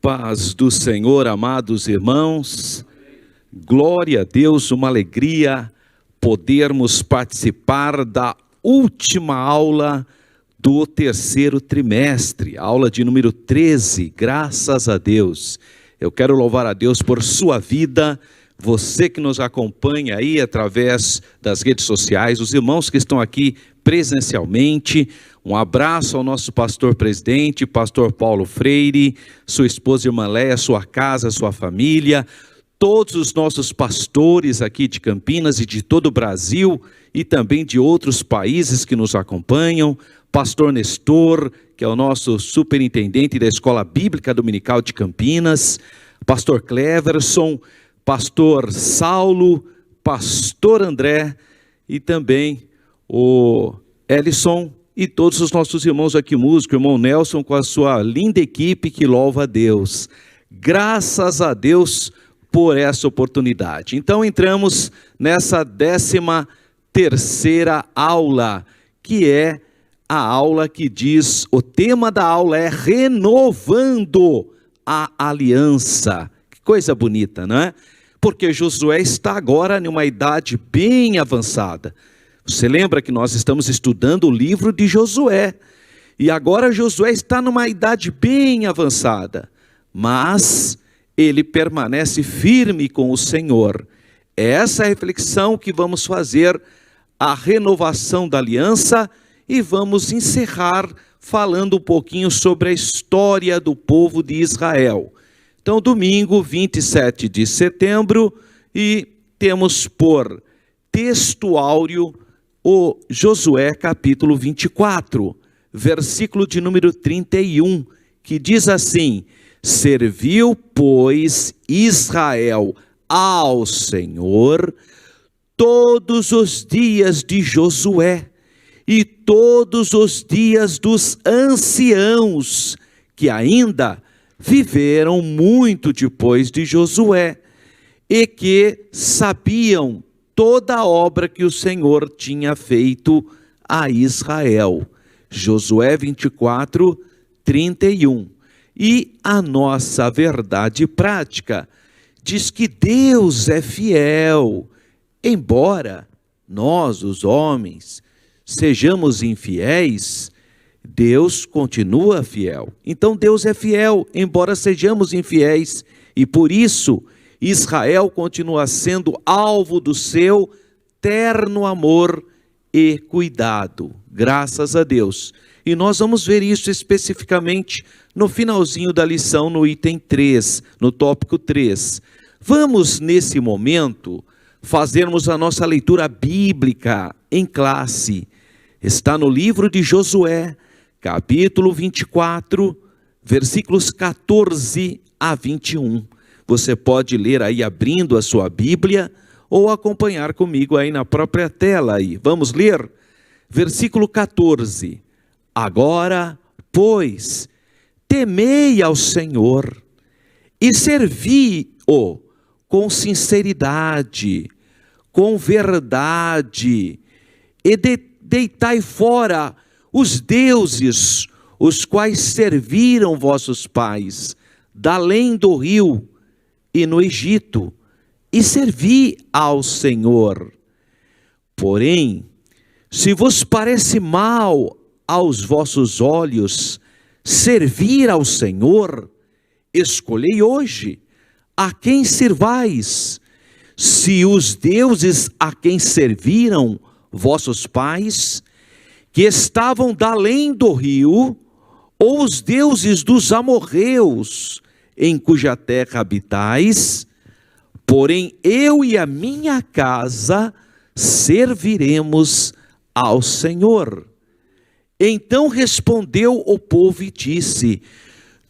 Paz do Senhor, amados irmãos, glória a Deus, uma alegria podermos participar da última aula do terceiro trimestre, aula de número 13, graças a Deus. Eu quero louvar a Deus por sua vida, você que nos acompanha aí através das redes sociais, os irmãos que estão aqui presencialmente. Um abraço ao nosso pastor presidente, pastor Paulo Freire, sua esposa irmã Léa, sua casa, sua família, todos os nossos pastores aqui de Campinas e de todo o Brasil e também de outros países que nos acompanham, pastor Nestor, que é o nosso superintendente da Escola Bíblica Dominical de Campinas, pastor Cleverson, pastor Saulo, pastor André e também o Ellison e todos os nossos irmãos aqui músicos, irmão Nelson com a sua linda equipe que louva a Deus. Graças a Deus por essa oportunidade. Então entramos nessa 13ª aula, que é a aula que diz, o tema da aula é renovando a aliança. Que coisa bonita, não é? Porque Josué está agora em uma idade bem avançada. Você lembra que nós estamos estudando o livro de Josué, e agora Josué está numa idade bem avançada, mas ele permanece firme com o Senhor. É essa reflexão que vamos fazer, a renovação da aliança, e vamos encerrar falando um pouquinho sobre a história do povo de Israel. Então, domingo, 27 de setembro, e temos por texto áureo o Josué capítulo 24, versículo de número 31, que diz assim: serviu, pois, Israel ao Senhor todos os dias de Josué e todos os dias dos anciãos, que ainda viveram muito depois de Josué, e que sabiam toda a obra que o Senhor tinha feito a Israel. Josué 24, 31. E a nossa verdade prática diz que Deus é fiel, embora nós, os homens, sejamos infiéis, Deus continua fiel. Então Deus é fiel, embora sejamos infiéis, e por isso Israel continua sendo alvo do seu terno amor e cuidado, graças a Deus. E nós vamos ver isso especificamente no finalzinho da lição, no item 3, no tópico 3. Vamos, nesse momento, fazermos a nossa leitura bíblica em classe. Está no livro de Josué, capítulo 24, versículos 14 a 21. Você pode ler aí abrindo a sua Bíblia ou acompanhar comigo aí na própria tela aí. Vamos ler? Versículo 14. Agora, pois, temei ao Senhor e servi-o com sinceridade, com verdade, e deitai fora os deuses, os quais serviram vossos pais, da além do rio e no Egito, e servi ao Senhor. Porém, se vos parece mal aos vossos olhos servir ao Senhor, escolhei hoje a quem servais, se os deuses a quem serviram vossos pais, que estavam da além do rio, ou os deuses dos amorreus, em cuja terra habitais, porém eu e a minha casa serviremos ao Senhor. Então respondeu o povo e disse: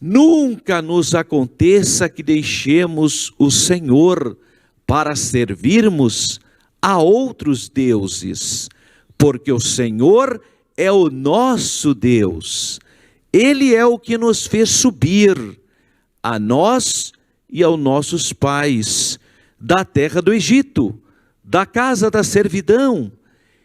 nunca nos aconteça que deixemos o Senhor para servirmos a outros deuses, porque o Senhor é o nosso Deus, Ele é o que nos fez subir, a nós e aos nossos pais, da terra do Egito, da casa da servidão,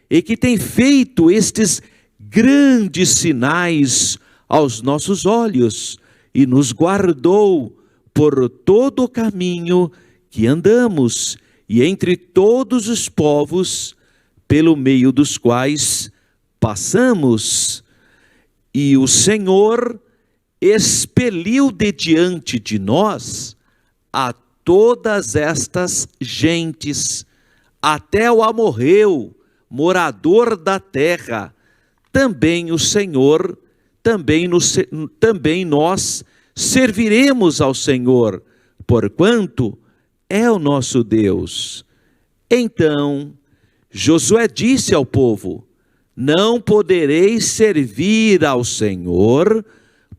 e que tem feito estes grandes sinais aos nossos olhos, e nos guardou por todo o caminho que andamos e entre todos os povos pelo meio dos quais passamos. E o Senhor expeliu de diante de nós a todas estas gentes, até o amorreu, morador da terra. Também o Senhor, também nós serviremos ao Senhor, porquanto é o nosso Deus. Então Josué disse ao povo: não podereis servir ao Senhor,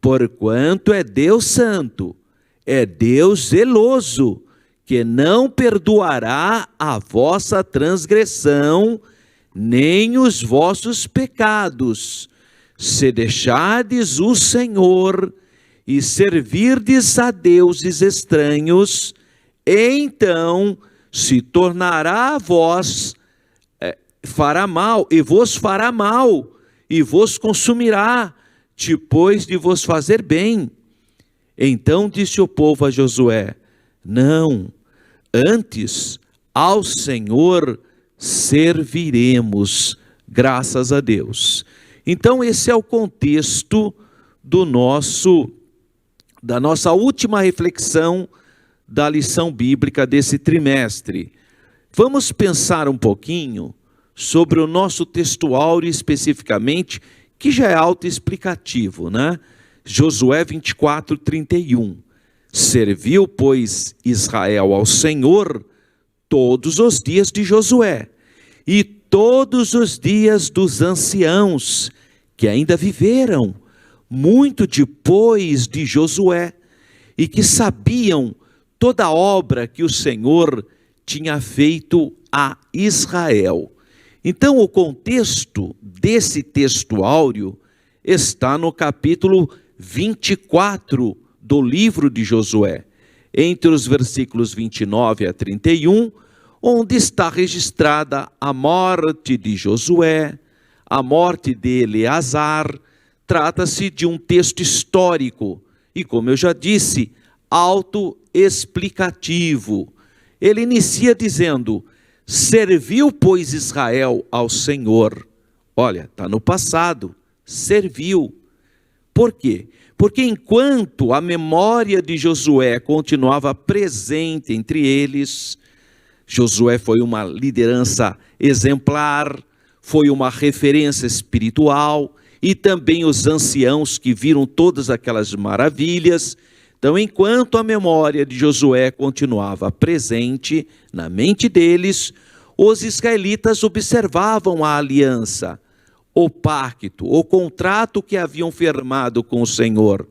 porquanto é Deus santo, é Deus zeloso, que não perdoará a vossa transgressão, nem os vossos pecados, se deixardes o Senhor e servirdes a deuses estranhos, então se tornará a vós, fará mal, e vos consumirá, depois de vos fazer bem. Então disse o povo a Josué: não, antes ao Senhor serviremos, graças a Deus. Então esse é o contexto da nossa última reflexão da lição bíblica desse trimestre. Vamos pensar um pouquinho sobre o nosso textuário especificamente, que já é autoexplicativo, né? Josué 24:31. Serviu, pois, Israel ao Senhor todos os dias de Josué e todos os dias dos anciãos que ainda viveram muito depois de Josué e que sabiam toda a obra que o Senhor tinha feito a Israel. Então o contexto desse textuário está no capítulo 24 do livro de Josué, entre os versículos 29 a 31, onde está registrada a morte de Josué, a morte de Eleazar. Trata-se de um texto histórico e, como eu já disse, autoexplicativo. Ele inicia dizendo: serviu, pois, Israel ao Senhor. Olha, está no passado, serviu. Por quê? Porque enquanto a memória de Josué continuava presente entre eles, Josué foi uma liderança exemplar, foi uma referência espiritual, e também os anciãos que viram todas aquelas maravilhas. Então, enquanto a memória de Josué continuava presente na mente deles, os israelitas observavam a aliança, o pacto, o contrato que haviam firmado com o Senhor.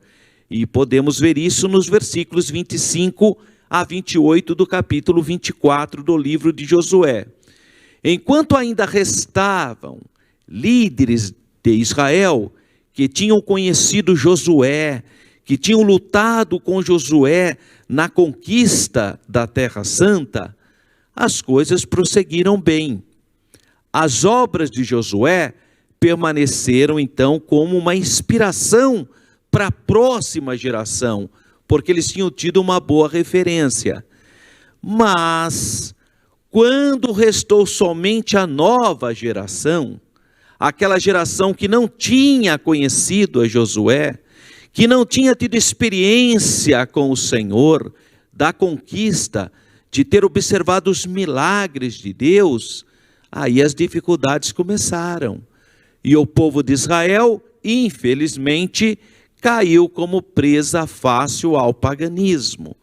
E podemos ver isso nos versículos 25 a 28 do capítulo 24 do livro de Josué. Enquanto ainda restavam líderes de Israel que tinham conhecido Josué, que tinham lutado com Josué na conquista da Terra Santa, as coisas prosseguiram bem. As obras de Josué permaneceram então como uma inspiração para a próxima geração, porque eles tinham tido uma boa referência. Mas quando restou somente a nova geração, aquela geração que não tinha conhecido a Josué, que não tinha tido experiência com o Senhor, da conquista, de ter observado os milagres de Deus, aí as dificuldades começaram. E o povo de Israel, infelizmente, caiu como presa fácil ao paganismo.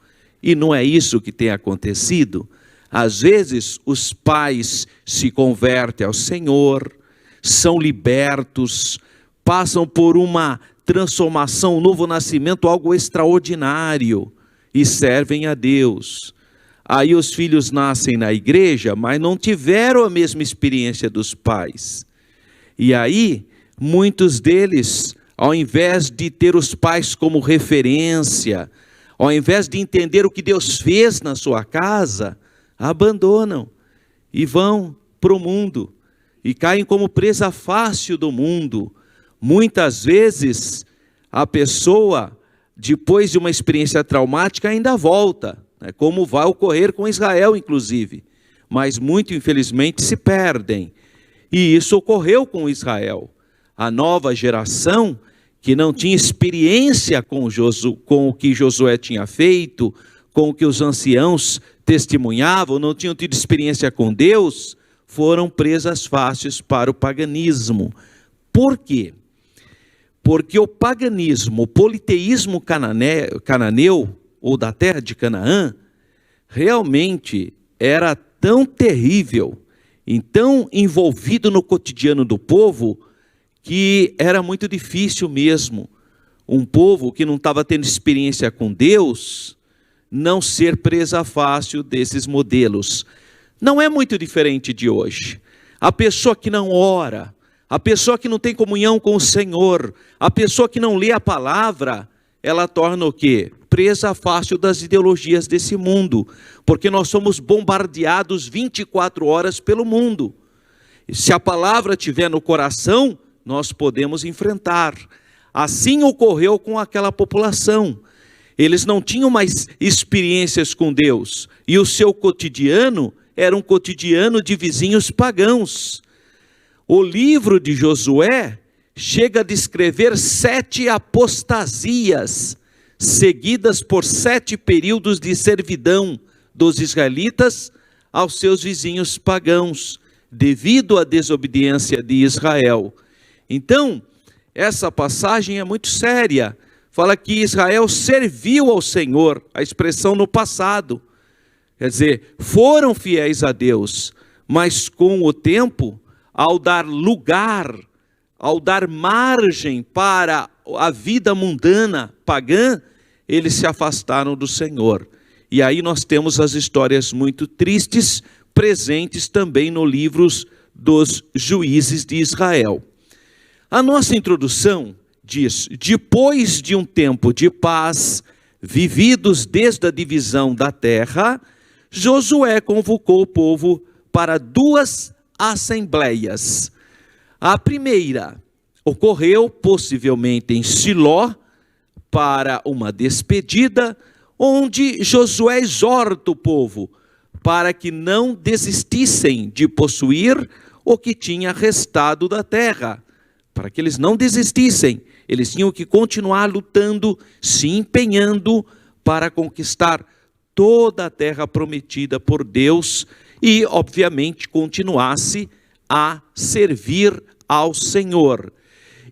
E não é isso que tem acontecido? Às vezes os pais se convertem ao Senhor, são libertos, passam por uma transformação, um novo nascimento, algo extraordinário, e servem a Deus. Aí os filhos nascem na igreja, mas não tiveram a mesma experiência dos pais. E aí, muitos deles, ao invés de ter os pais como referência, ao invés de entender o que Deus fez na sua casa, abandonam e vão para o mundo e caem como presa fácil do mundo. Muitas vezes a pessoa depois de uma experiência traumática, ainda volta, né? Como vai ocorrer com Israel, inclusive. Mas muito infelizmente se perdem. E isso ocorreu com Israel. A nova geração, que não tinha experiência com o que Josué tinha feito, com o que os anciãos testemunhavam, não tinham tido experiência com Deus, foram presas fáceis para o paganismo. Por quê? Porque o paganismo, o politeísmo cananeu, ou da terra de Canaã, realmente era tão terrível, e tão envolvido no cotidiano do povo, que era muito difícil mesmo um povo que não estava tendo experiência com Deus, não ser presa fácil desses modelos. Não é muito diferente de hoje. A pessoa que não ora, a pessoa que não tem comunhão com o Senhor, a pessoa que não lê a palavra, ela torna o quê? Presa fácil das ideologias desse mundo, porque nós somos bombardeados 24 horas pelo mundo. E se a palavra estiver no coração, nós podemos enfrentar. Assim ocorreu com aquela população. Eles não tinham mais experiências com Deus, e o seu cotidiano era um cotidiano de vizinhos pagãos. O livro de Josué chega a descrever 7 apostasias, seguidas por 7 períodos de servidão dos israelitas aos seus vizinhos pagãos, devido à desobediência de Israel. Então, essa passagem é muito séria. Fala que Israel serviu ao Senhor, a expressão no passado. Quer dizer, foram fiéis a Deus, mas com o tempo, ao dar lugar, ao dar margem para a vida mundana, pagã, eles se afastaram do Senhor. E aí nós temos as histórias muito tristes, presentes também no livro dos Juízes de Israel. A nossa introdução diz: depois de um tempo de paz, vividos desde a divisão da terra, Josué convocou o povo para 2 assembleias. A primeira ocorreu possivelmente em Siló, para uma despedida, onde Josué exorta o povo para que não desistissem de possuir o que tinha restado da terra. Para que eles não desistissem, eles tinham que continuar lutando, se empenhando para conquistar toda a terra prometida por Deus e, obviamente, continuasse a servir ao Senhor.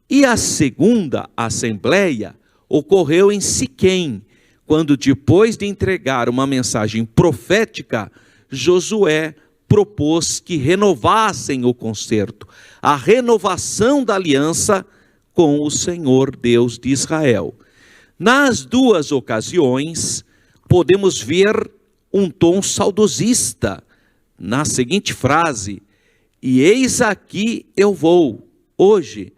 E a segunda assembleia ocorreu em Siquém, quando, depois de entregar uma mensagem profética, Josué propôs que renovassem o concerto, a renovação da aliança com o Senhor Deus de Israel. Nas 2 ocasiões, podemos ver um tom saudosista, na seguinte frase: e eis aqui eu vou, hoje,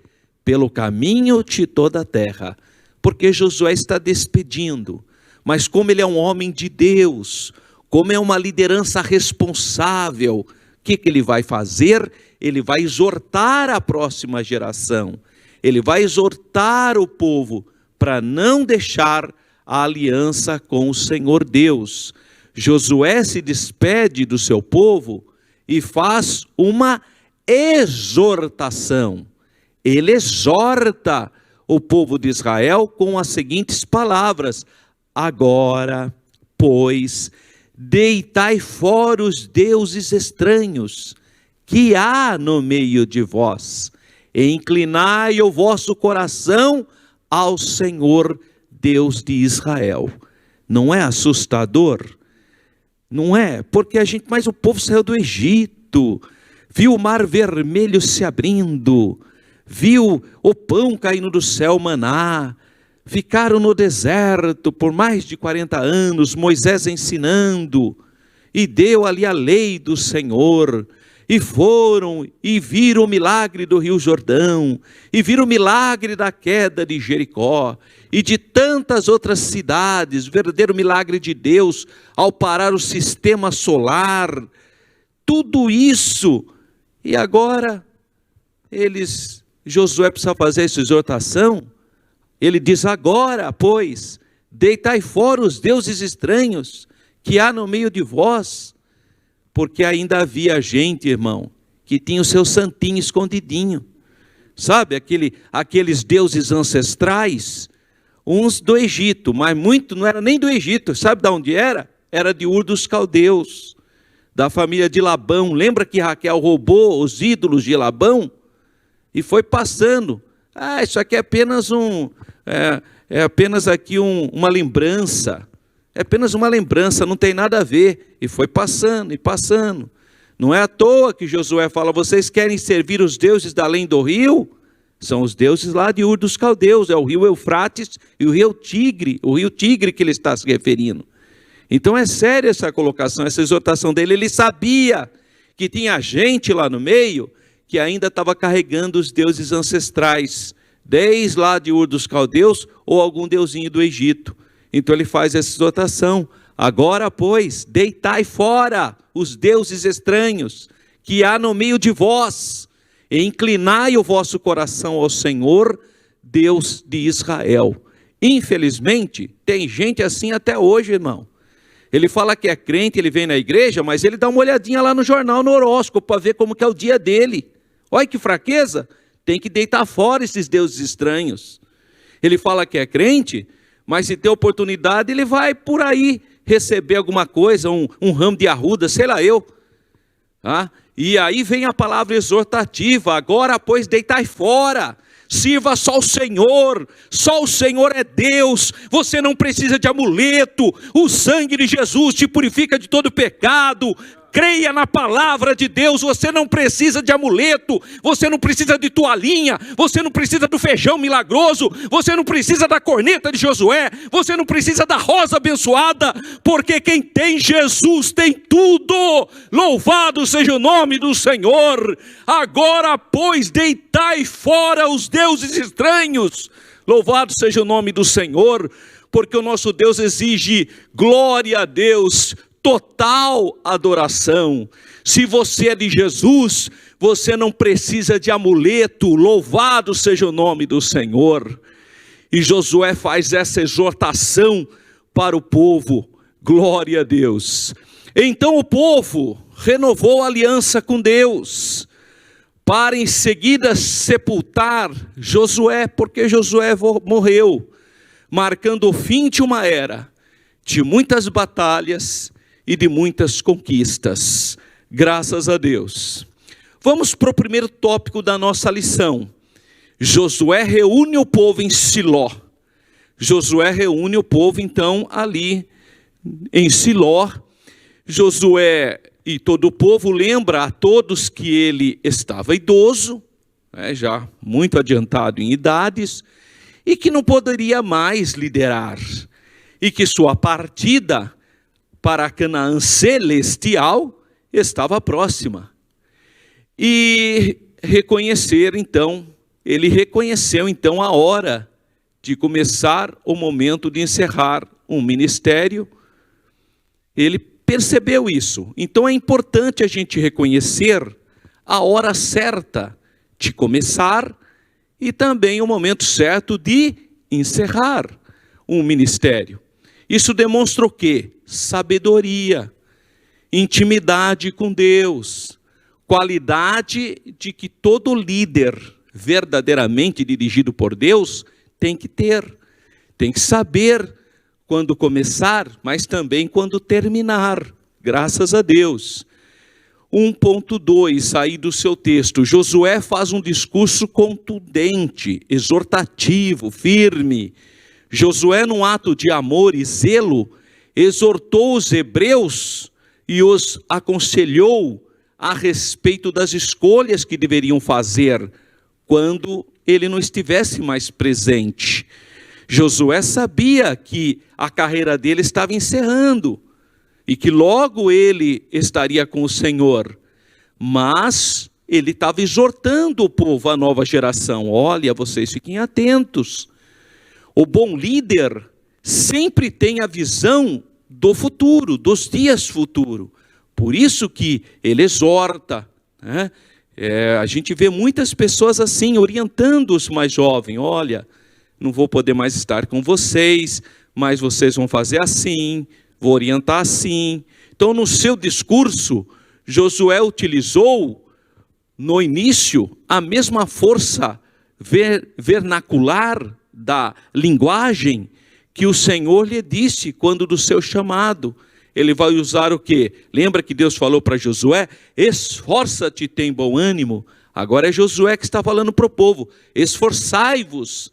pelo caminho de toda a terra. Porque Josué está despedindo, mas como ele é um homem de Deus, como é uma liderança responsável, o que ele vai fazer? Ele vai exortar a próxima geração, ele vai exortar o povo para não deixar a aliança com o Senhor Deus. Josué se despede do seu povo e faz uma exortação. Ele exorta o povo de Israel com as seguintes palavras: agora, pois, deitai fora os deuses estranhos que há no meio de vós, e inclinai o vosso coração ao Senhor Deus de Israel. Não é assustador? Não é? Porque mas o povo saiu do Egito, viu o mar vermelho se abrindo, viu o pão caindo do céu, maná, ficaram no deserto por mais de 40 anos, Moisés ensinando, e deu ali a lei do Senhor, e foram e viram o milagre do Rio Jordão, e viram o milagre da queda de Jericó, e de tantas outras cidades, o verdadeiro milagre de Deus, ao parar o sistema solar, tudo isso, e agora Josué precisa fazer essa exortação: Ele diz: agora, pois, deitai fora os deuses estranhos que há no meio de vós, porque ainda havia gente, irmão, que tinha o seu santinho escondidinho. Sabe, aqueles deuses ancestrais, uns do Egito, mas muito não era nem do Egito. Sabe de onde era? Era de Ur dos Caldeus, da família de Labão. Lembra que Raquel roubou os ídolos de Labão? E foi passando. Isso aqui é apenas uma lembrança. É apenas uma lembrança, não tem nada a ver. E foi passando e passando. Não é à toa que Josué fala: vocês querem servir os deuses da além do rio? São os deuses lá de Ur dos Caldeus, é o rio Eufrates e o rio Tigre que ele está se referindo. Então é séria essa colocação, essa exortação dele. Ele sabia que tinha gente lá no meio que ainda estava carregando os deuses ancestrais, desde lá de Ur dos Caldeus ou algum deusinho do Egito. Então ele faz essa exortação: agora, pois, deitai fora os deuses estranhos que há no meio de vós, e inclinai o vosso coração ao Senhor, Deus de Israel. Infelizmente, tem gente assim até hoje, irmão. Ele fala que é crente, ele vem na igreja, mas ele dá uma olhadinha lá no jornal, no horóscopo, para ver como que é o dia dele. Olha que fraqueza, tem que deitar fora esses deuses estranhos. Ele fala que é crente, mas se tem oportunidade, ele vai por aí receber alguma coisa, um ramo de arruda, sei lá eu. E aí vem a palavra exortativa: agora, pois, deitai fora, sirva só o Senhor é Deus, você não precisa de amuleto, o sangue de Jesus te purifica de todo pecado. Creia na palavra de Deus, você não precisa de amuleto, você não precisa de toalhinha, você não precisa do feijão milagroso, você não precisa da corneta de Josué, você não precisa da rosa abençoada, porque quem tem Jesus tem tudo. Louvado seja o nome do Senhor. Agora, pois, deitai fora os deuses estranhos. Louvado seja o nome do Senhor, porque o nosso Deus exige glória a Deus, total adoração. Se você é de Jesus, você não precisa de amuleto. Louvado seja o nome do Senhor. E Josué faz essa exortação para o povo. Glória a Deus. Então o povo renovou a aliança com Deus, para em seguida sepultar Josué, porque Josué morreu, marcando o fim de uma era, de muitas batalhas e de muitas conquistas. Graças a Deus. Vamos para o primeiro tópico da nossa lição. Josué reúne o povo em Siló. Josué reúne o povo então ali em Siló. Josué e todo o povo lembra a todos que ele estava idoso, já muito adiantado em idades, e que não poderia mais liderar, e que sua partida para Canaã celestial estava próxima. E ele reconheceu então a hora de começar o momento de encerrar um ministério. Ele percebeu isso. Então é importante a gente reconhecer a hora certa de começar e também o momento certo de encerrar um ministério. Isso demonstra o quê? Sabedoria, intimidade com Deus, qualidade de que todo líder verdadeiramente dirigido por Deus tem que ter. Tem que saber quando começar, mas também quando terminar. Graças a Deus. 1.2, aí do seu texto. Josué faz um discurso contundente, exortativo, firme. Josué, num ato de amor e zelo, exortou os hebreus e os aconselhou a respeito das escolhas que deveriam fazer quando ele não estivesse mais presente. Josué sabia que a carreira dele estava encerrando e que logo ele estaria com o Senhor, mas ele estava exortando o povo, a nova geração: olha, vocês fiquem atentos. O bom líder sempre tem a visão do futuro, dos dias futuros. Por isso que ele exorta, né? A gente vê muitas pessoas assim, orientando os mais jovens: olha, não vou poder mais estar com vocês, mas vocês vão fazer assim, vou orientar assim. Então, no seu discurso, Josué utilizou, no início, a mesma força vernacular da linguagem que o Senhor lhe disse quando do seu chamado. Ele vai usar o quê? Lembra que Deus falou para Josué? Esforça-te, tem bom ânimo. Agora é Josué que está falando para o povo. Esforçai-vos,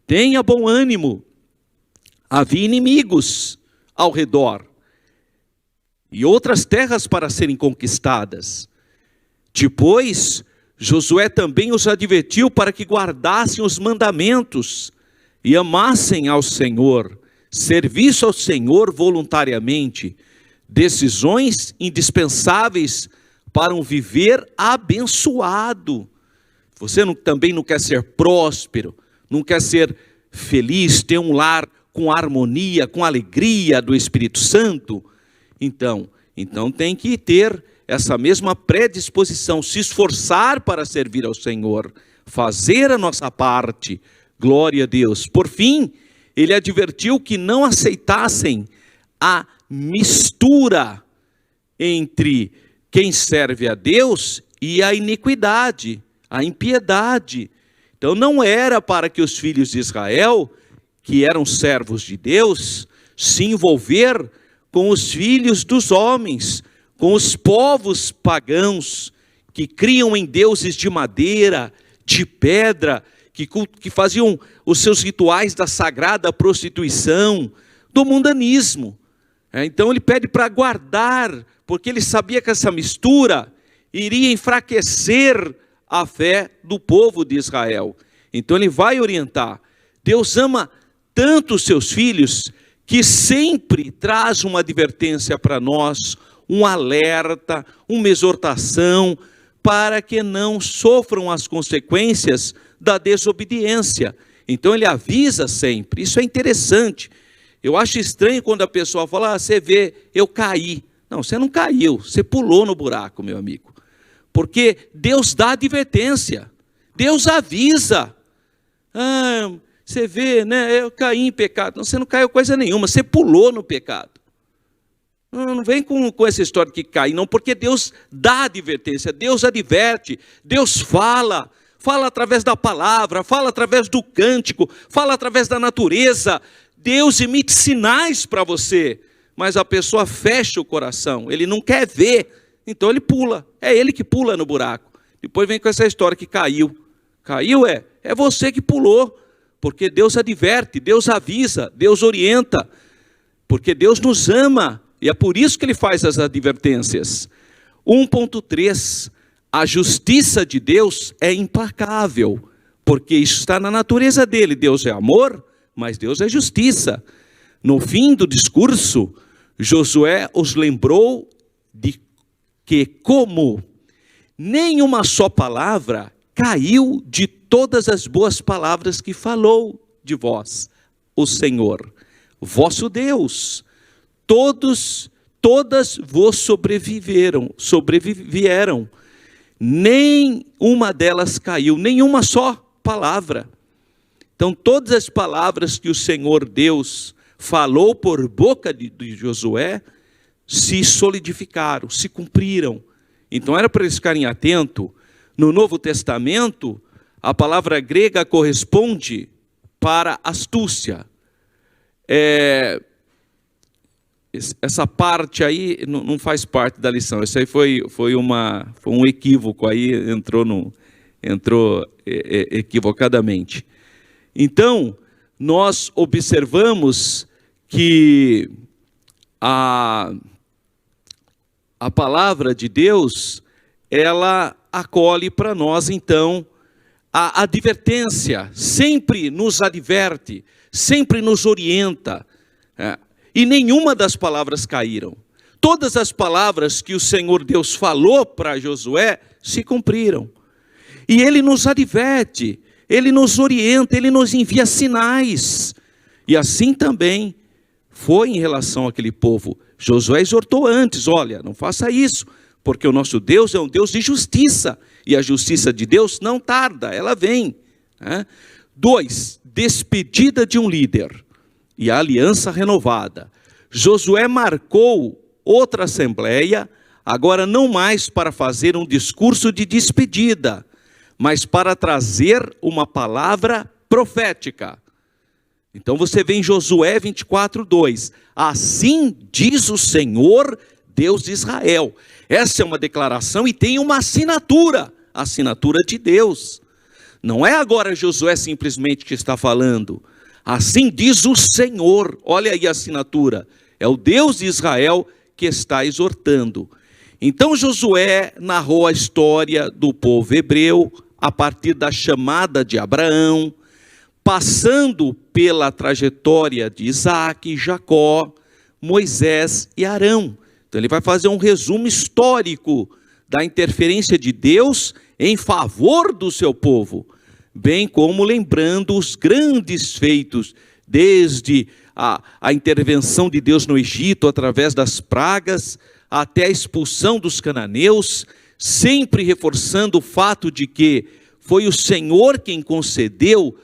tenha bom ânimo. Havia inimigos ao redor e outras terras para serem conquistadas. Depois, Josué também os advertiu para que guardassem os mandamentos e amassem ao Senhor, serviço ao Senhor voluntariamente, decisões indispensáveis para um viver abençoado. Você também não quer ser próspero, não quer ser feliz, ter um lar com harmonia, com alegria do Espírito Santo? Então tem que ter essa mesma predisposição, se esforçar para servir ao Senhor, fazer a nossa parte. Glória a Deus. Por fim, ele advertiu que não aceitassem a mistura entre quem serve a Deus e a iniquidade, a impiedade. Então não era para que os filhos de Israel, que eram servos de Deus, se envolver com os filhos dos homens, com os povos pagãos, que criam em deuses de madeira, de pedra, que faziam os seus rituais da sagrada prostituição, do mundanismo. Então ele pede para guardar, porque ele sabia que essa mistura iria enfraquecer a fé do povo de Israel. Então ele vai orientar. Deus ama tanto os seus filhos, que sempre traz uma advertência para nós, um alerta, uma exortação, para que não sofram as consequências da desobediência. Então ele avisa sempre. Isso é interessante. Eu acho estranho quando a pessoa fala, você vê, eu caí. Não, você não caiu, você pulou no buraco, meu amigo. Porque Deus dá advertência, Deus avisa. Você vê, né, eu caí em pecado. Não, você não caiu coisa nenhuma, você pulou no pecado. Não vem com essa história de que cai, não, porque Deus dá advertência, Deus adverte, Deus fala através da palavra, fala através do cântico, fala através da natureza. Deus emite sinais para você, mas a pessoa fecha o coração, ele não quer ver, então ele pula, é ele que pula no buraco. Depois vem com essa história que caiu. Caiu é você que pulou, porque Deus adverte, Deus avisa, Deus orienta, porque Deus nos ama, e é por isso que ele faz as advertências. 1.3, a justiça de Deus é implacável, porque isso está na natureza dele. Deus é amor, mas Deus é justiça. No fim do discurso, Josué os lembrou de que como nenhuma só palavra caiu de todas as boas palavras que falou de vós, o Senhor, vosso Deus. Todas vos sobrevieram, nem uma delas caiu, nenhuma só palavra. Então todas as palavras que o Senhor Deus falou por boca de Josué, se solidificaram, se cumpriram. Então era para eles ficarem atentos. No Novo Testamento, a palavra grega corresponde para astúcia. Essa parte aí não faz parte da lição. Isso aí foi um equívoco aí, entrou equivocadamente. Então, nós observamos que a palavra de Deus, ela acolhe para nós, então, a advertência, sempre nos adverte, sempre nos orienta, e nenhuma das palavras caíram. Todas as palavras que o Senhor Deus falou para Josué se cumpriram. E ele nos adverte, ele nos orienta, ele nos envia sinais. E assim também foi em relação àquele povo. Josué exortou antes, olha, não faça isso, porque o nosso Deus é um Deus de justiça, e a justiça de Deus não tarda, ela vem. 2, despedida de um líder e a aliança renovada. Josué marcou outra assembleia, agora não mais para fazer um discurso de despedida, mas para trazer uma palavra profética. Então você vê em Josué 24:2, assim diz o Senhor, Deus de Israel. Essa é uma declaração e tem uma assinatura, a assinatura de Deus. Não é agora Josué simplesmente que está falando. Assim diz o Senhor, olha aí a assinatura. É o Deus de Israel que está exortando. Então Josué narrou a história do povo hebreu a partir da chamada de Abraão, passando pela trajetória de Isaac, Jacó, Moisés e Arão. Então ele vai fazer um resumo histórico da interferência de Deus em favor do seu povo, bem como lembrando os grandes feitos, desde a intervenção de Deus no Egito através das pragas, até a expulsão dos cananeus, sempre reforçando o fato de que foi o Senhor quem concedeu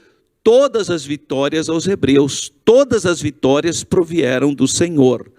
todas as vitórias aos hebreus, todas as vitórias provieram do Senhor.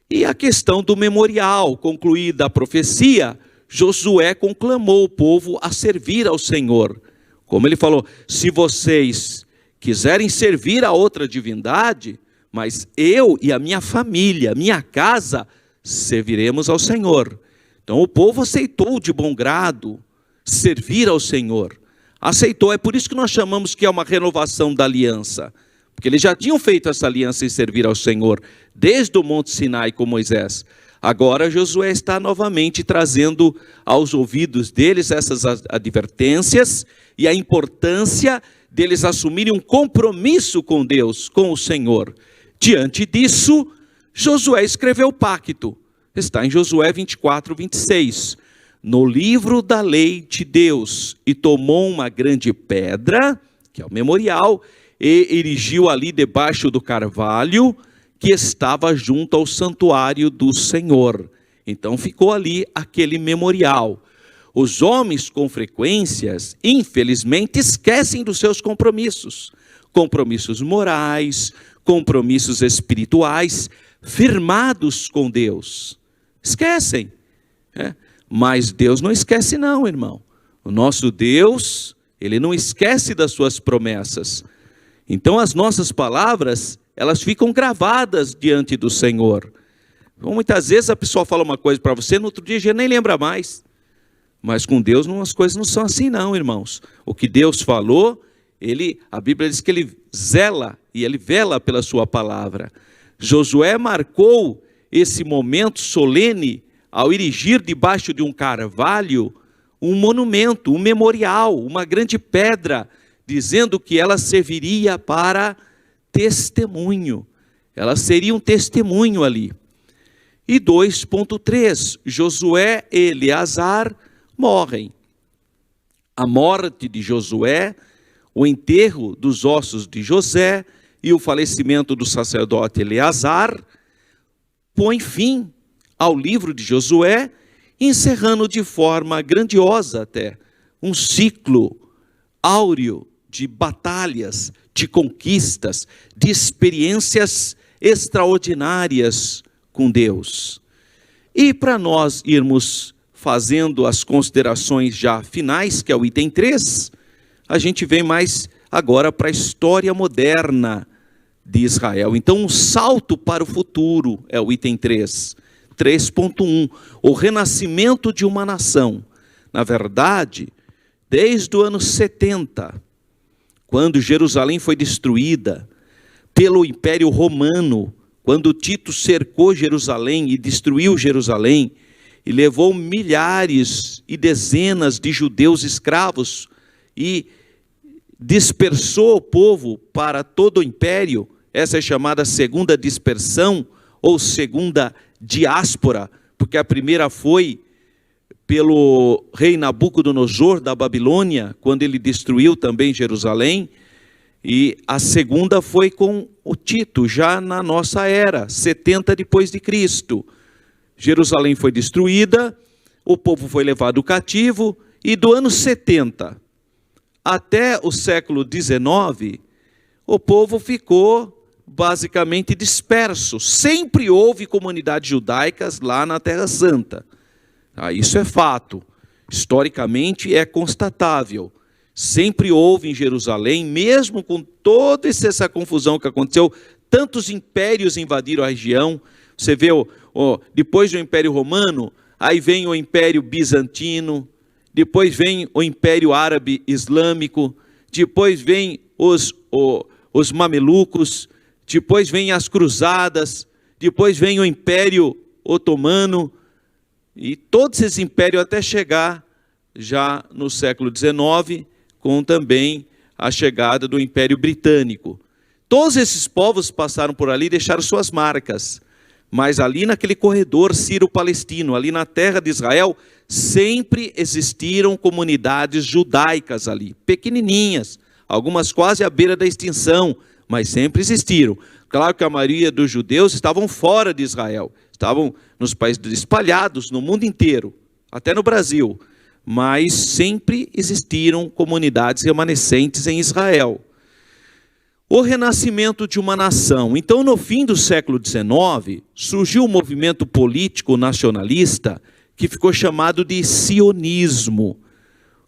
E a questão do memorial, concluída a profecia, Josué conclamou o povo a servir ao Senhor. Como ele falou, se vocês quiserem servir a outra divindade, mas eu e a minha família, minha casa, serviremos ao Senhor. Então o povo aceitou de bom grado servir ao Senhor. Aceitou, é por isso que nós chamamos que é uma renovação da aliança. Porque eles já tinham feito essa aliança em servir ao Senhor, desde o Monte Sinai com Moisés. Agora Josué está novamente trazendo aos ouvidos deles essas advertências e a importância deles assumirem um compromisso com Deus, com o Senhor. Diante disso, Josué escreveu o pacto. Está em Josué 24:26. No livro da lei de Deus, e tomou uma grande pedra, que é o memorial, e erigiu ali debaixo do carvalho, que estava junto ao santuário do Senhor. Então ficou ali aquele memorial. Os homens com frequências, infelizmente, esquecem dos seus compromissos. Compromissos morais, compromissos espirituais, firmados com Deus. Esquecem. Mas Deus não esquece não, irmão. O nosso Deus, Ele não esquece das suas promessas. Então as nossas palavras, elas ficam gravadas diante do Senhor. Então, muitas vezes a pessoa fala uma coisa para você, no outro dia já nem lembra mais. Mas com Deus as coisas não são assim não, irmãos. O que Deus falou, a Bíblia diz que Ele zela, e Ele vela pela sua palavra. Josué marcou esse momento solene ao erigir debaixo de um carvalho um monumento, um memorial, uma grande pedra, dizendo que ela serviria para testemunho. Ela seria um testemunho ali. E 2.3, Josué e Eleazar morrem. A morte de Josué, o enterro dos ossos de José e o falecimento do sacerdote Eleazar põe fim ao livro de Josué, encerrando de forma grandiosa até um ciclo áureo de batalhas, de conquistas, de experiências extraordinárias com Deus. E para nós irmos fazendo as considerações já finais, que é o item 3, a gente vem mais agora para a história moderna de Israel. Então, um salto para o futuro é o item 3. 3.1, o renascimento de uma nação. Na verdade, desde o ano 70, quando Jerusalém foi destruída pelo Império Romano, quando Tito cercou Jerusalém e destruiu Jerusalém, e levou milhares e dezenas de judeus escravos, e dispersou o povo para todo o império, essa é chamada segunda dispersão, ou segunda diáspora, porque a primeira foi pelo rei Nabucodonosor da Babilônia, quando ele destruiu também Jerusalém, e a segunda foi com o Tito, já na nossa era, 70 depois de Cristo. Jerusalém foi destruída, o povo foi levado cativo, e do ano 70 até o século XIX, o povo ficou basicamente disperso. Sempre houve comunidades judaicas lá na Terra Santa. Isso é fato. Historicamente é constatável. Sempre houve em Jerusalém, mesmo com toda essa confusão que aconteceu, tantos impérios invadiram a região. Você vê, depois do Império Romano, aí vem o Império Bizantino, depois vem o Império Árabe Islâmico, depois vem os mamelucos, depois vem as cruzadas, depois vem o Império Otomano, e todos esses impérios até chegar já no século XIX, com também a chegada do Império Britânico. Todos esses povos passaram por ali e deixaram suas marcas, mas ali naquele corredor sírio-palestino, ali na terra de Israel, sempre existiram comunidades judaicas ali, pequenininhas, algumas quase à beira da extinção, mas sempre existiram. Claro que a maioria dos judeus estavam fora de Israel, estavam nos países espalhados no mundo inteiro, até no Brasil, mas sempre existiram comunidades remanescentes em Israel. O renascimento de uma nação. Então, no fim do século XIX, surgiu um movimento político nacionalista que ficou chamado de sionismo.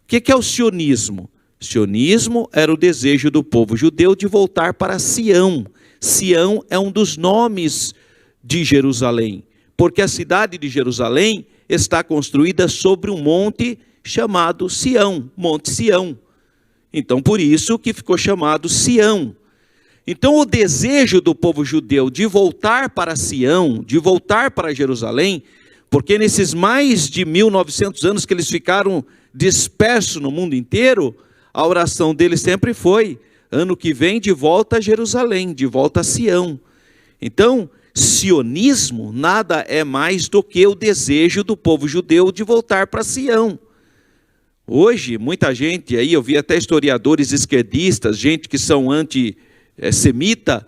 O que é o sionismo? Sionismo era o desejo do povo judeu de voltar para Sião. Sião é um dos nomes de Jerusalém, porque a cidade de Jerusalém está construída sobre um monte chamado Sião, Monte Sião. Então, por isso que ficou chamado Sião. Então, o desejo do povo judeu de voltar para Sião, de voltar para Jerusalém, porque nesses mais de 1900 anos que eles ficaram dispersos no mundo inteiro, a oração deles sempre foi: ano que vem de volta a Jerusalém, de volta a Sião. Então, sionismo nada é mais do que o desejo do povo judeu de voltar para Sião. Hoje, muita gente aí, eu vi até historiadores esquerdistas, gente que são antissemita,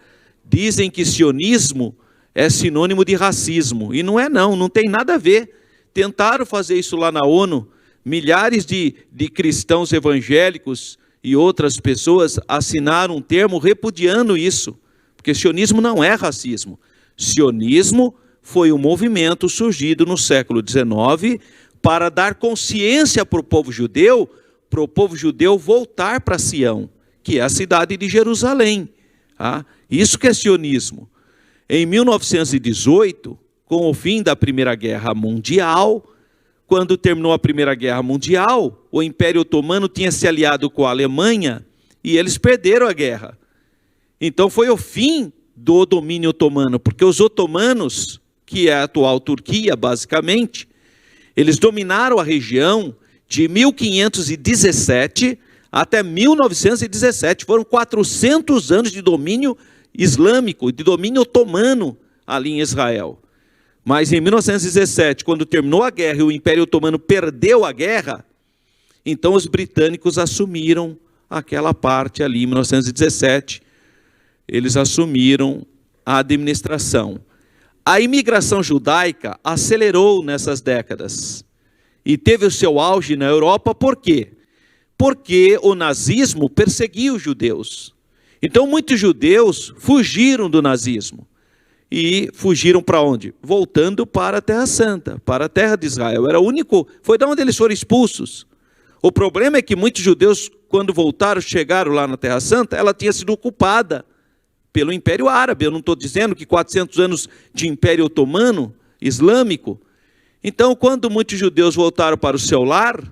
dizem que sionismo é sinônimo de racismo. E não é não, não tem nada a ver. Tentaram fazer isso lá na ONU, milhares de cristãos evangélicos e outras pessoas assinaram um termo repudiando isso, porque sionismo não é racismo. Sionismo foi um movimento surgido no século XIX para dar consciência para o povo judeu voltar para Sião, que é a cidade de Jerusalém. Isso que é sionismo. Em 1918, com o fim da Primeira Guerra Mundial, quando terminou a Primeira Guerra Mundial, o Império Otomano tinha se aliado com a Alemanha e eles perderam a guerra. Então foi o fim do domínio otomano, porque os otomanos, que é a atual Turquia, basicamente, eles dominaram a região de 1517 até 1917. Foram 400 anos de domínio islâmico, de domínio otomano ali em Israel. Mas em 1917, quando terminou a guerra e o Império Otomano perdeu a guerra, então os britânicos assumiram aquela parte ali em 1917. Eles assumiram a administração. A imigração judaica acelerou nessas décadas e teve o seu auge na Europa. Por quê? Porque o nazismo perseguia os judeus. Então muitos judeus fugiram do nazismo. E fugiram para onde? Voltando para a Terra Santa, para a terra de Israel. Era o único, foi de onde eles foram expulsos. O problema é que muitos judeus, quando voltaram, chegaram lá na Terra Santa, ela tinha sido ocupada pelo Império Árabe. Eu não estou dizendo que 400 anos de Império Otomano, islâmico. Então, quando muitos judeus voltaram para o seu lar,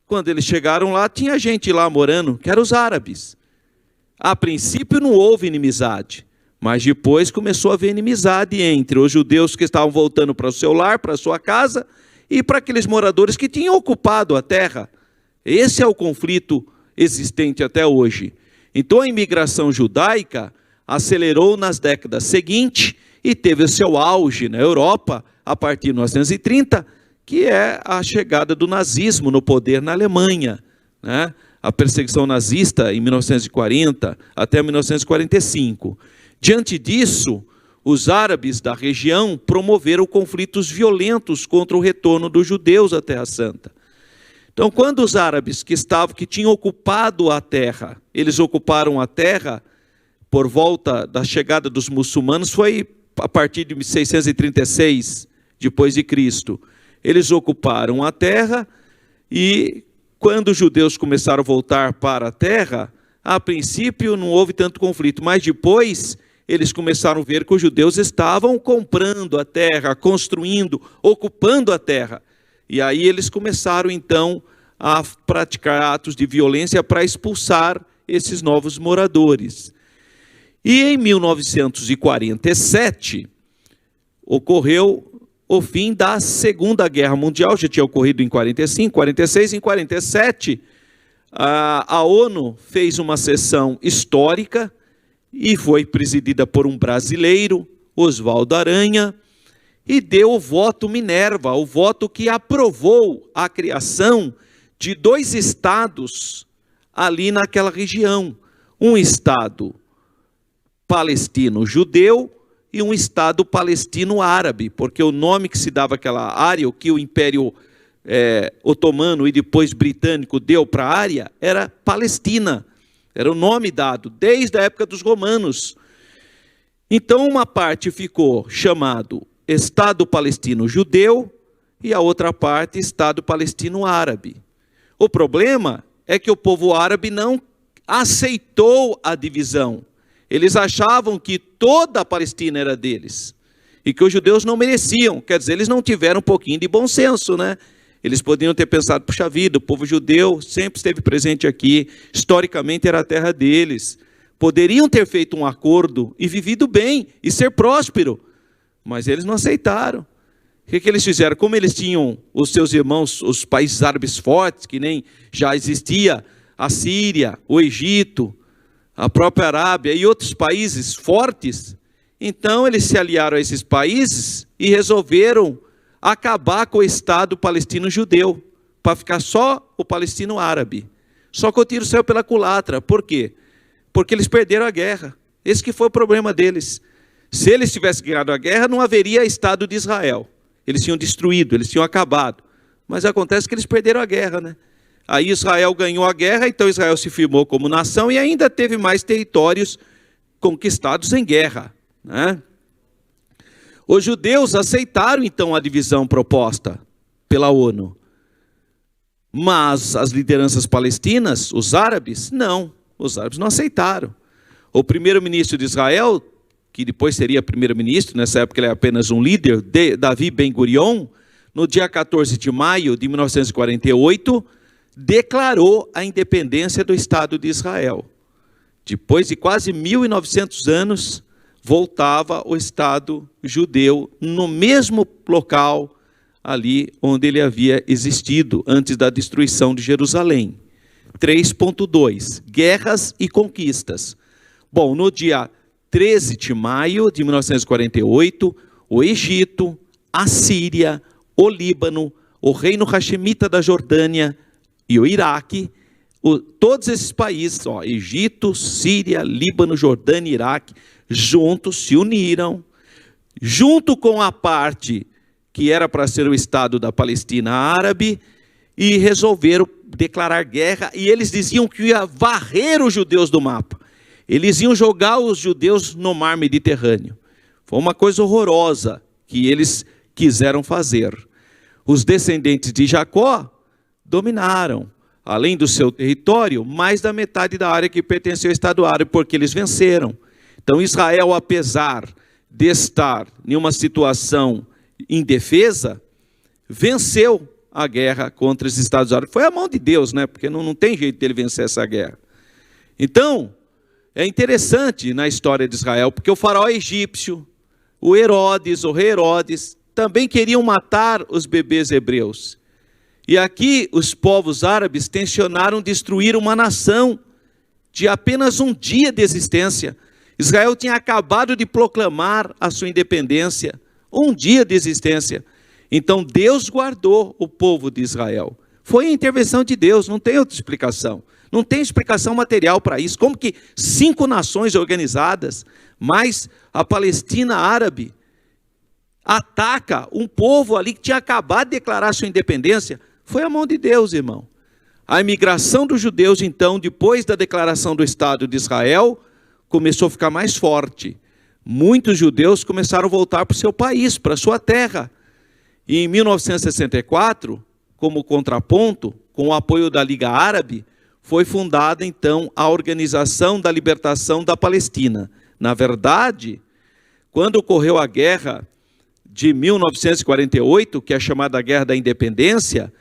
quando eles chegaram lá, tinha gente lá morando, que eram os árabes. A princípio não houve inimizade, mas depois começou a haver inimizade entre os judeus que estavam voltando para o seu lar, para a sua casa, e para aqueles moradores que tinham ocupado a terra. Esse é o conflito existente até hoje. Então a imigração judaica acelerou nas décadas seguintes e teve o seu auge na Europa a partir de 1930, que é a chegada do nazismo no poder na Alemanha, né? A perseguição nazista em 1940 até 1945. Diante disso, os árabes da região promoveram conflitos violentos contra o retorno dos judeus à Terra Santa. Então, quando os árabes que tinham ocupado a terra, eles ocuparam a terra por volta da chegada dos muçulmanos, foi a partir de 636 depois de Cristo. Eles ocuparam a terra e quando os judeus começaram a voltar para a terra, a princípio não houve tanto conflito, mas depois eles começaram a ver que os judeus estavam comprando a terra, construindo, ocupando a terra. E aí eles começaram então a praticar atos de violência para expulsar esses novos moradores. E em 1947 ocorreu o fim da Segunda Guerra Mundial, já tinha ocorrido em 45, 46, em 47 a ONU fez uma sessão histórica e foi presidida por um brasileiro, Oswaldo Aranha, e deu o voto Minerva, o voto que aprovou a criação de 2 estados ali naquela região. Um estado palestino-judeu e um estado palestino-árabe, porque o nome que se dava àquela área, o que o Império Otomano e depois britânico deu para a área, era Palestina. Era o nome dado desde a época dos romanos. Então uma parte ficou chamado Estado palestino-judeu e a outra parte Estado palestino-árabe. O problema é que o povo árabe não aceitou a divisão. Eles achavam que toda a Palestina era deles e que os judeus não mereciam. Quer dizer, eles não tiveram um pouquinho de bom senso, né? Eles poderiam ter pensado, puxa vida, o povo judeu sempre esteve presente aqui, historicamente era a terra deles. Poderiam ter feito um acordo e vivido bem e ser próspero. Mas eles não aceitaram. O que eles fizeram? Como eles tinham os seus irmãos, os países árabes fortes, que nem já existia a Síria, o Egito, a própria Arábia e outros países fortes, então eles se aliaram a esses países e resolveram acabar com o Estado palestino-judeu, para ficar só o palestino-árabe. Só que o tiro saiu pela culatra. Por quê? Porque eles perderam a guerra. Esse que foi o problema deles. Se eles tivessem ganhado a guerra, não haveria Estado de Israel. Eles tinham destruído, eles tinham acabado. Mas acontece que eles perderam a guerra, né? Aí Israel ganhou a guerra, então Israel se firmou como nação e ainda teve mais territórios conquistados em guerra, né? Os judeus aceitaram então a divisão proposta pela ONU. Mas as lideranças palestinas, os árabes não aceitaram. O primeiro-ministro de Israel, que depois seria primeiro-ministro, nessa época ele é apenas um líder, Davi Ben-Gurion, no dia 14 de maio de 1948, declarou a independência do Estado de Israel. Depois de quase 1900 anos, voltava o Estado judeu no mesmo local ali onde ele havia existido antes da destruição de Jerusalém. 3.2, guerras e conquistas. Bom, no dia 13 de maio de 1948, o Egito, a Síria, o Líbano, o reino Hashemita da Jordânia e o Iraque, todos esses países, Egito, Síria, Líbano, Jordânia e Iraque, juntos se uniram, junto com a parte que era para ser o Estado da Palestina árabe, e resolveram declarar guerra, e eles diziam que ia varrer os judeus do mapa. Eles iam jogar os judeus no mar Mediterrâneo. Foi uma coisa horrorosa que eles quiseram fazer. Os descendentes de Jacó dominaram, além do seu território, mais da metade da área que pertenceu ao Estado árabe, porque eles venceram. Então Israel, apesar de estar em uma situação indefesa, venceu a guerra contra os Estados árabes. Foi a mão de Deus, né? Porque não tem jeito dele vencer essa guerra. Então, é interessante na história de Israel, porque o faraó egípcio, o Herodes, o rei Herodes, também queriam matar os bebês hebreus. E aqui os povos árabes tensionaram destruir uma nação de apenas um dia de existência. Israel tinha acabado de proclamar a sua independência, um dia de existência. Então Deus guardou o povo de Israel. Foi a intervenção de Deus, não tem outra explicação. Não tem explicação material para isso. Como que 5 nações organizadas, mais a Palestina árabe, ataca um povo ali que tinha acabado de declarar sua independência? Foi a mão de Deus, irmão. A imigração dos judeus, então, depois da declaração do Estado de Israel, começou a ficar mais forte. Muitos judeus começaram a voltar para o seu país, para a sua terra. E em 1964, como contraponto, com o apoio da Liga Árabe, foi fundada, então, a Organização da Libertação da Palestina. Na verdade, quando ocorreu a guerra de 1948, que é a chamada Guerra da Independência,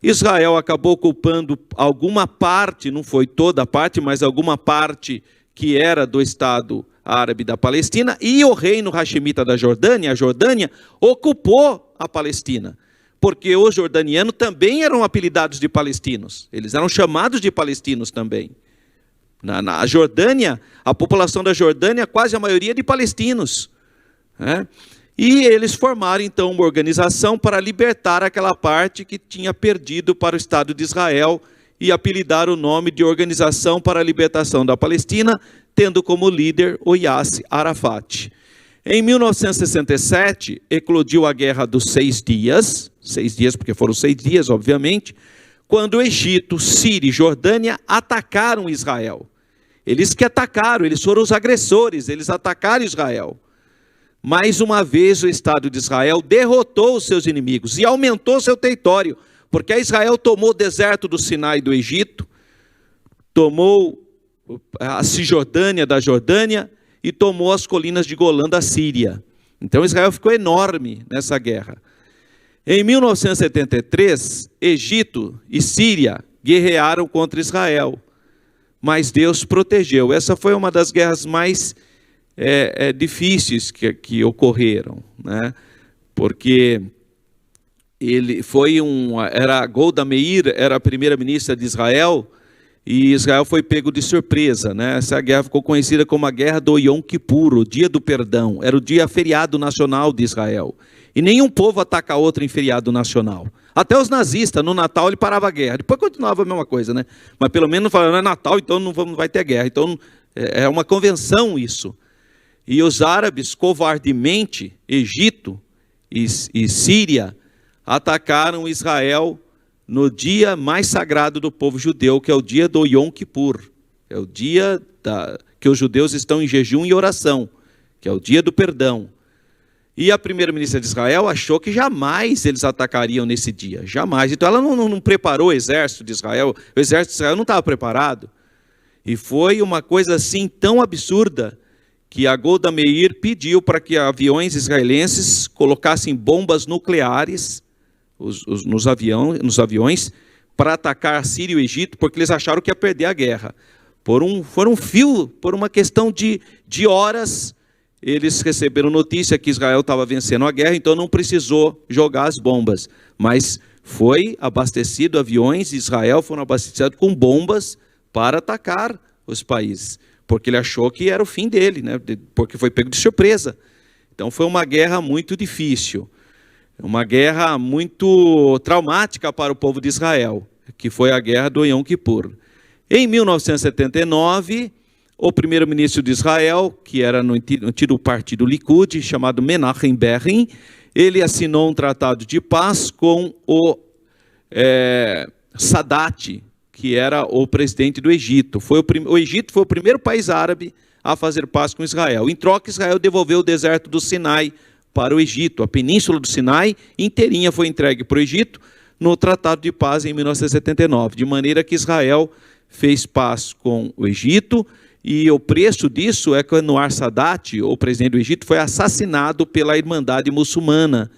Israel acabou ocupando alguma parte, não foi toda a parte, mas alguma parte que era do Estado Árabe da Palestina, e o reino Hashemita da Jordânia, a Jordânia, ocupou a Palestina, porque os jordanianos também eram apelidados de palestinos, eles eram chamados de palestinos também. Na Jordânia, a população da Jordânia, quase a maioria de palestinos, né? E eles formaram, então, uma organização para libertar aquela parte que tinha perdido para o Estado de Israel e apelidaram o nome de Organização para a Libertação da Palestina, tendo como líder o Yasser Arafat. Em 1967, eclodiu a Guerra dos 6 dias, 6 dias porque foram 6 dias, obviamente, quando o Egito, Síria e Jordânia atacaram Israel. Eles que atacaram, eles foram os agressores, eles atacaram Israel. Mais uma vez o Estado de Israel derrotou os seus inimigos e aumentou seu território, porque Israel tomou o deserto do Sinai do Egito, tomou a Cisjordânia da Jordânia e tomou as colinas de Golã da Síria. Então Israel ficou enorme nessa guerra. Em 1973, Egito e Síria guerrearam contra Israel, mas Deus protegeu. Essa foi uma das guerras mais difíceis que ocorreram, né? Porque era Golda Meir, era a primeira-ministra de Israel, e Israel foi pego de surpresa, né? Essa guerra ficou conhecida como a Guerra do Yom Kippur, o dia do perdão. Era o dia feriado nacional de Israel. E nenhum povo ataca outro em feriado nacional. Até os nazistas, no Natal, ele parava a guerra. Depois continuava a mesma coisa, né? Mas pelo menos falaram, não é Natal, então não vai ter guerra. Então é uma convenção isso. E os árabes, covardemente, Egito e Síria, atacaram Israel no dia mais sagrado do povo judeu, que é o dia do Yom Kippur. É o dia que os judeus estão em jejum e oração, que é o dia do perdão. E a primeira-ministra de Israel achou que jamais eles atacariam nesse dia, jamais. Então ela não preparou o exército de Israel, o exército de Israel não estava preparado. E foi uma coisa assim tão absurda, que a Golda Meir pediu para que aviões israelenses colocassem bombas nucleares nos aviões para atacar a Síria e o Egito, porque eles acharam que ia perder a guerra. Por uma questão de horas, eles receberam notícia que Israel estava vencendo a guerra, então não precisou jogar as bombas. Mas foi abastecido, aviões de Israel foram abastecidos com bombas para atacar os países, porque ele achou que era o fim dele, né? Porque foi pego de surpresa. Então foi uma guerra muito difícil, uma guerra muito traumática para o povo de Israel, que foi a guerra do Yom Kippur. Em 1979, o primeiro-ministro de Israel, que era no antigo partido Likud, chamado Menachem Begin, ele assinou um tratado de paz com o Sadat, que era o presidente do Egito. O Egito foi o primeiro país árabe a fazer paz com Israel. Em troca, Israel devolveu o deserto do Sinai para o Egito. A península do Sinai inteirinha foi entregue para o Egito no Tratado de Paz em 1979, de maneira que Israel fez paz com o Egito, e o preço disso é que Anwar Sadat, o presidente do Egito, foi assassinado pela Irmandade Muçulmana,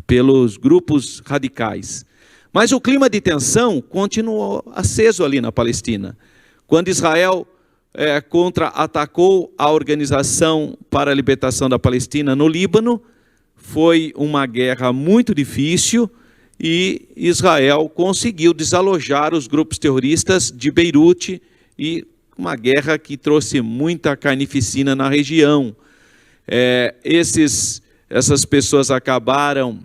pelos grupos radicais. Mas o clima de tensão continuou aceso ali na Palestina. Quando Israel contra-atacou a Organização para a Libertação da Palestina no Líbano, foi uma guerra muito difícil e Israel conseguiu desalojar os grupos terroristas de Beirute, e uma guerra que trouxe muita carnificina na região. Essas pessoas acabaram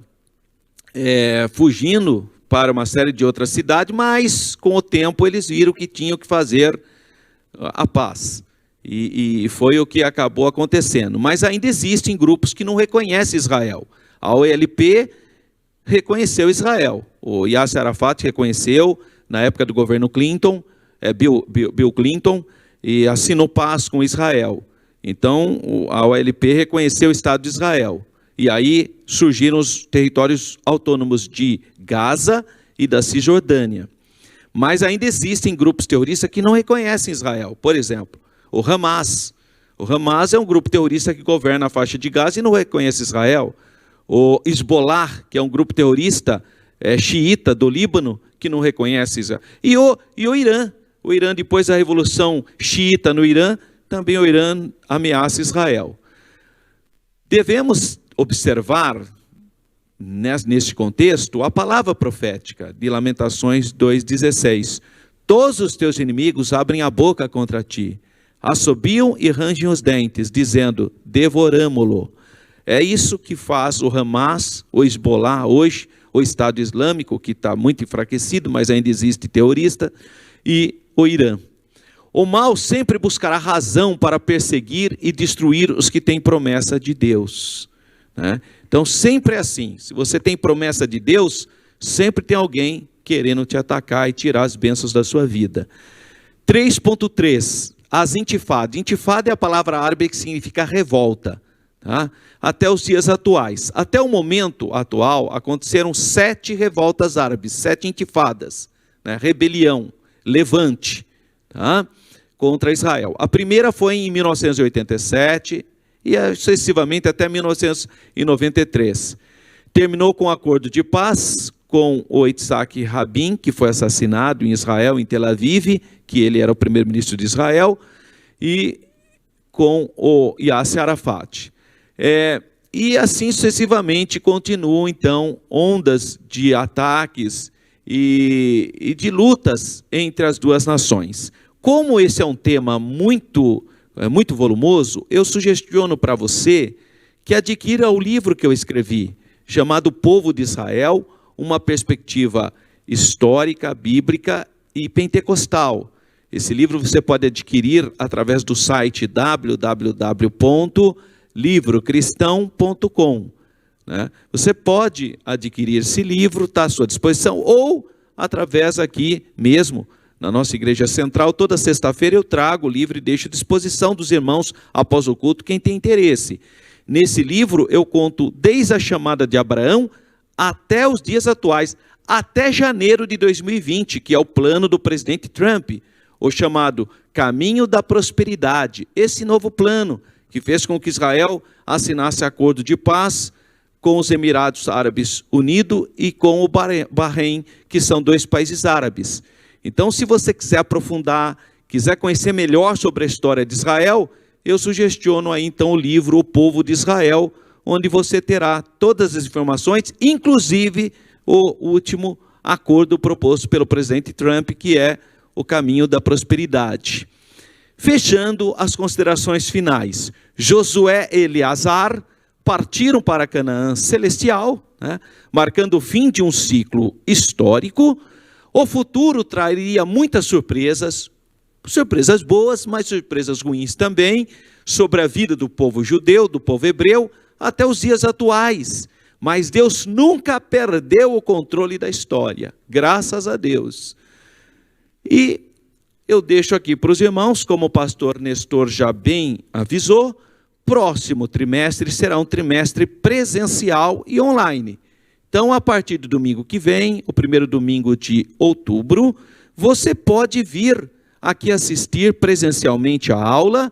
fugindo para uma série de outras cidades, mas com o tempo eles viram que tinham que fazer a paz. E foi o que acabou acontecendo. Mas ainda existem grupos que não reconhecem Israel. A OLP reconheceu Israel, o Yasser Arafat reconheceu na época do governo Clinton, Bill Clinton, e assinou paz com Israel. Então, a OLP reconheceu o Estado de Israel. E aí surgiram os territórios autônomos de Gaza e da Cisjordânia. Mas ainda existem grupos terroristas que não reconhecem Israel. Por exemplo, o Hamas. O Hamas é um grupo terrorista que governa a faixa de Gaza e não reconhece Israel. O Hezbollah, que é um grupo terrorista xiita do Líbano, que não reconhece Israel. E o Irã. O Irã, depois da revolução xiita no Irã, também o Irã ameaça Israel. Devemos observar, neste contexto, a palavra profética de Lamentações 2,16. Todos os teus inimigos abrem a boca contra ti, assobiam e rangem os dentes, dizendo, devoramo-lo. É isso que faz o Hamas, o Hezbollah hoje, o Estado Islâmico, que está muito enfraquecido, mas ainda existe terrorista, e o Irã. O mal sempre buscará razão para perseguir e destruir os que têm promessa de Deus, né? Então sempre é assim, se você tem promessa de Deus, sempre tem alguém querendo te atacar e tirar as bênçãos da sua vida. 3.3, as intifadas. Intifada é a palavra árabe que significa revolta, tá? Até os dias atuais. Até o momento atual, aconteceram 7 revoltas árabes, 7 intifadas, né? Rebelião, levante, tá? Contra Israel. A primeira foi em 1987 e sucessivamente até 1993. Terminou com um acordo de paz com o Yitzhak Rabin, que foi assassinado em Israel, em Tel Aviv, que ele era o primeiro-ministro de Israel, e com o Yasser Arafat. E assim sucessivamente continuam, então, ondas de ataques e de lutas entre as duas nações. Como esse é um tema muito volumoso, eu sugestiono para você que adquira o livro que eu escrevi, chamado Povo de Israel, uma perspectiva histórica, bíblica e pentecostal. Esse livro você pode adquirir através do site www.livrocristão.com, né? Você pode adquirir esse livro, está à sua disposição, ou através aqui mesmo, na nossa igreja central, toda sexta-feira eu trago o livro e deixo à disposição dos irmãos após o culto, quem tem interesse. Nesse livro eu conto desde a chamada de Abraão até os dias atuais, até janeiro de 2020, que é o plano do presidente Trump, o chamado Caminho da Prosperidade. Esse novo plano que fez com que Israel assinasse acordo de paz com os Emirados Árabes Unidos e com o Bahrein, que são 2 países árabes. Então, se você quiser aprofundar, quiser conhecer melhor sobre a história de Israel, eu sugestiono aí então o livro O Povo de Israel, onde você terá todas as informações, inclusive o último acordo proposto pelo presidente Trump, que é o Caminho da Prosperidade. Fechando as considerações finais, Josué e Eleazar partiram para Canaã celestial, né, marcando o fim de um ciclo histórico. O futuro traria muitas surpresas, surpresas boas, mas surpresas ruins também, sobre a vida do povo judeu, do povo hebreu, até os dias atuais. Mas Deus nunca perdeu o controle da história, graças a Deus. E eu deixo aqui para os irmãos, como o pastor Nestor já bem avisou, próximo trimestre será um trimestre presencial e online. Então, a partir do domingo que vem, o primeiro domingo de outubro, você pode vir aqui assistir presencialmente a aula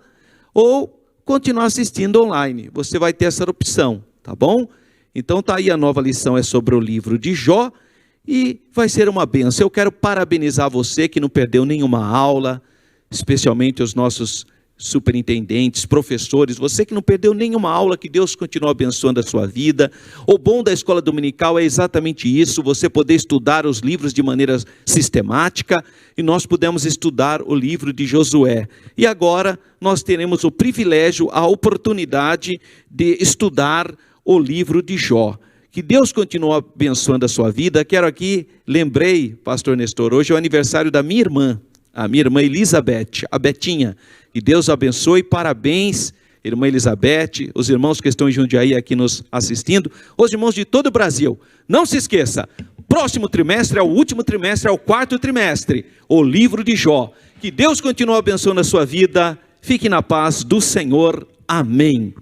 ou continuar assistindo online. Você vai ter essa opção, tá bom? Então, tá aí a nova lição, é sobre o livro de Jó e vai ser uma bênção. Eu quero parabenizar você que não perdeu nenhuma aula, especialmente os nossos superintendentes, professores, você que não perdeu nenhuma aula, que Deus continue abençoando a sua vida. O bom da escola dominical é exatamente isso, você poder estudar os livros de maneira sistemática, e nós pudemos estudar o livro de Josué. E agora nós teremos o privilégio, a oportunidade de estudar o livro de Jó. Que Deus continue abençoando a sua vida. Quero aqui, lembrei, pastor Nestor, hoje é o aniversário da minha irmã, a minha irmã Elizabeth, a Betinha. Que Deus abençoe, parabéns, irmã Elizabeth, os irmãos que estão em Jundiaí aqui nos assistindo, os irmãos de todo o Brasil. Não se esqueça, Próximo trimestre é o último trimestre, é o 4º trimestre, o livro de Jó. Que Deus continue abençoando a sua vida. Fique na paz do Senhor. Amém.